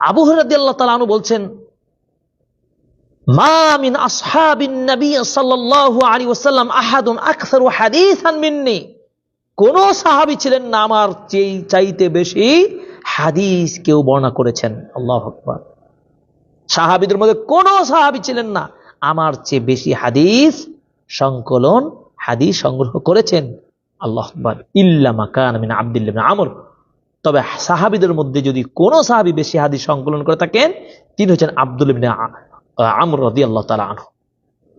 আবু হুরায়রা রাদিয়াল্লাহু তাআলা আনহু বলছেন, মা মিন আসহাবিন নবী সাল্লাল্লাহু আলাইহি ওয়াসাল্লাম আহাদুন আকসারু হাদিসান মিন্নি, কোন সাহাবী ছিলেন না আমার চাইতে বেশি হাদিস কেউ বর্ণনা করেছেন। আল্লাহু আকবার। সাহাবীদের মধ্যে কোন সাহাবী ছিলেন না আমার চেয়ে বেশি হাদিস সংগ্রহ করেছেন। আল্লাহু আকবার। ইল্লা মা কানা মিন আব্দুল্লাহ ইবনে আমর, তবে সাহাবীদের মধ্যে যদি কোন সাহাবী বেশি হাদিস সংকলন করে থাকেন তিনি হচ্ছেন আব্দুল্লাহ ইবনে আমর রাদিয়াল্লাহু তাআলা আনহু।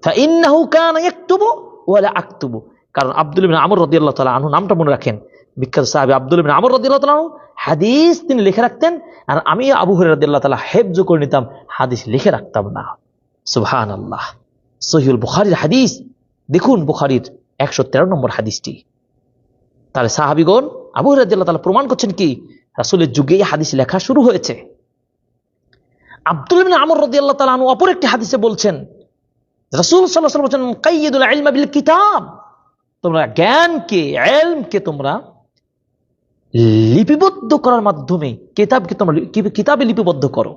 ফাইন্নাহু কানা ইয়াকতুবু ওয়া লা আকতুবু, কারণ আব্দুল্লাহ ইবনে আমর রাদিয়াল্লাহু তাআলা আনহু, নামটা মনে রাখেন, বিখ্যাত সাহাবী আব্দুল্লাহ ইবনে আমর রাদিয়াল্লাহু তাআলা আনহু, হাদিস তিনি লিখে রাখতেন, আর আমি আবু হুরায়রা রাদিয়াল্লাহু তাআলা হেফজ করে নিতাম, হাদিস লিখে রাখতাম না। সুবহানাল্লাহ। সহিহুল বুখারীর হাদিস দেখুন, বুখারীর 113 নম্বর হাদিসটি। তাহলে সাহাবীগণ আবু হুরায়রা রাদিয়াল্লাহু তাআলা প্রমাণ করছেন কি রাসূলের যুগে এই হাদিস লেখা শুরু হয়েছে। আব্দুল্লাহ ইবনে আমর রাদিয়াল্লাহু তাআলা আনহু অপর একটি হাদিসে বলছেন, রাসূল সাল্লাল্লাহু আলাইহি ওয়াসাল্লাম বলেছেন, কাইয়িদুল ইলমা বিল কিতাব, তোমরা জ্ঞানকে, ইলমকে তোমরা লিপিবদ্ধ করার মাধ্যমে কিতাবকে তোমরা কিতাবে লিপিবদ্ধ করো।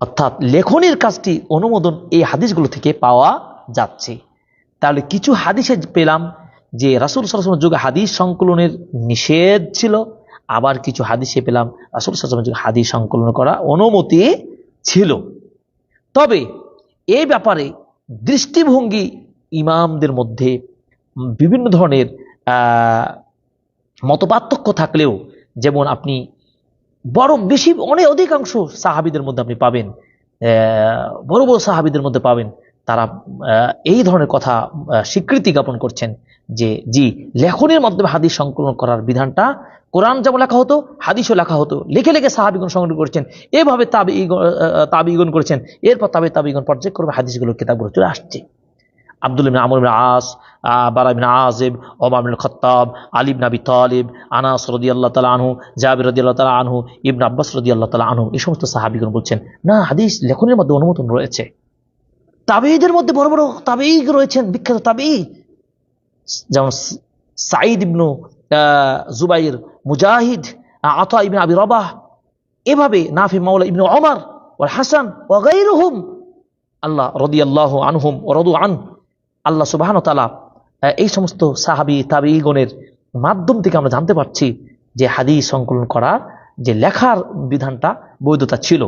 অর্থাৎ লেখনের কাজটি অনুমোদন এই হাদিসগুলো থেকে পাওয়া যাচ্ছে। তাহলে কিছু হাদিসে পেলাম যে রাসূল সাল্লাল্লাহু আলাইহি ওয়াসাল্লামের যুগে হাদিস সংকলনের নিষেধ ছিল, আবার কিছু হাদিসে পেলাম রাসূল সাল্লাল্লাহু আলাইহি ওয়াসাল্লামের যুগে হাদিস সংকলন করা অনুমতি ছিল। তবে এই ব্যাপারে দৃষ্টিভঙ্গি ইমামদের মধ্যে বিভিন্ন ধরনের মতপার্থক্য থাকলেও, যেমন আপনি অধিকাংশ সাহাবীদের মধ্যে আপনি পাবেন, বড় বড় সাহাবীদের মধ্যে পাবেন, তারা এই ধরনের কথা স্বীকৃতি জ্ঞাপন করছেন যে জি, লেখনের মাধ্যমে হাদিস সংকলন করার বিধানটা, কোরআন যেমন লেখা হতো হাদিসও লেখা হতো, লিখে লিখে সাহাবীগণ সংগ্রহ করেছেন, এভাবে তাবিঈগণ করেছেন, এরপর তাবিঈগণ পর্যায়ক্রমে হাদিসগুলো কিতাবগুলো চলে আসছে। আব্দুল্লাহ ইবনে আমর ইবনে আস, বারা ইবনে আযিব, ওমর ইবনে খাত্তাব, আলী ইবনে আবি তালিব, আনাস রাদিয়াল্লাহু তাআলা আনহু, জাবির রাদিয়াল্লাহু তাআলা আনহু, ইবনে আব্বাস রাদিয়াল্লাহু তাআলা আনহু, এই সমস্ত সাহাবীগণ বলছেন না, হাদিস লেখনের মধ্যে অনুমোদন রয়েছে। তাবেঈদের মধ্যে বড় বড় তাবেঈ রয়েছেন, বিখ্যাত তাবেঈ, যেমন সাঈদ ইবনে জুবাইর, মুজাহিদ, আতা ইবনে আবি রাবাহ, এভাবে নাফি মাওলা ইবনে ওমর ওয়াল হাসান ওয়া গায়রুহুম, আল্লাহ রাদিয়াল্লাহু আনহুম ওয়া রাদু আন, আল্লাহ সুবহানাহু ওয়া তাআলা এই সমস্ত সাহাবী তাবেঈগণের মাধ্যম থেকে আমরা জানতে পারছি যে হাদিস সংকলন করার যে লেখার বিধানটা বৈধতা ছিল।